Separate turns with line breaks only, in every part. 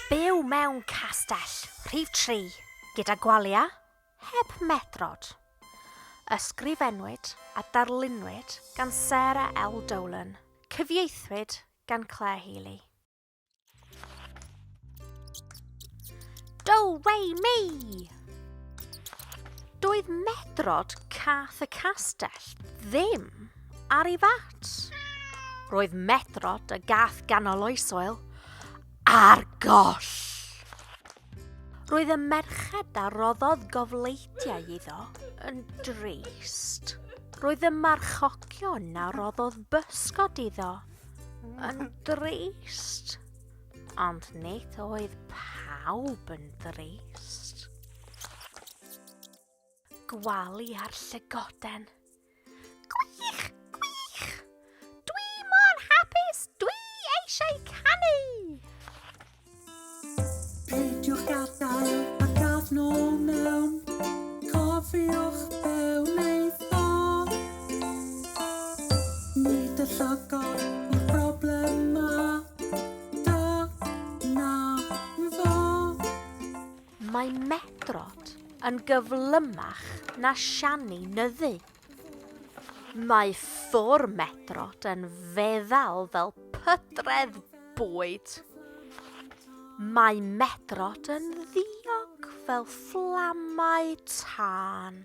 Byw mewn castell, rhif 3, gyda Gwalia, heb Medrod. Ysgrifennwyd a darlunwyd gan Sarah L. Dolan. Cyfieithwyd gan Claire Healy. Do, re, mi! Doedd Medrod cath y castell ddim ar ei fat. Roedd Medrod y gath ganol oesoel ar goll. Roedd y merched a roddodd gofleitiau iddo yn drist. Roedd y marchogion a roddodd bysgod iddo yn drist. Ond nid oedd pawb yn drist. Gwalu ar llygoden. Gwych, gwych! Dwi mor hapus, dwi eisiau canu!
Peidiwch gadael a gath nhw mewn, cofiwch bew neu ddo. Nid y llygod o'r broblema, dyna fo.
Mae Medrod yn gyflymach na siani nyddu. Mae ffwr Medrod yn feddal fel pydredd bwyd. Mae Medrod yn ddiog fel fflamau tân.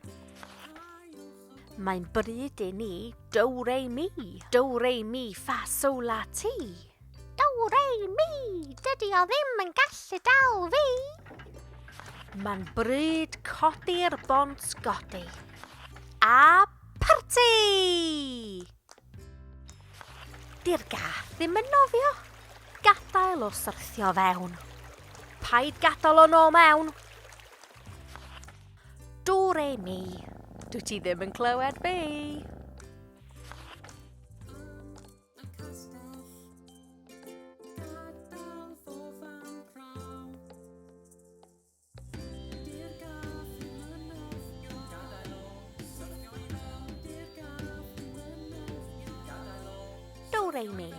Mae'n bryd i ni do, re, mi. Do, re, mi, fa, sol, la, ti. Do, re, mi, dydy o ddim yn gallu dal fi. Mae'n bryd codi'r bont godi. A parti! Di'r gath ddim yn nofio. Gadael o syrthio fewn. Paid gadael o nôl mewn. Do, re, mi. Dwi ti ddim yn clywed fi. Do, re, mi.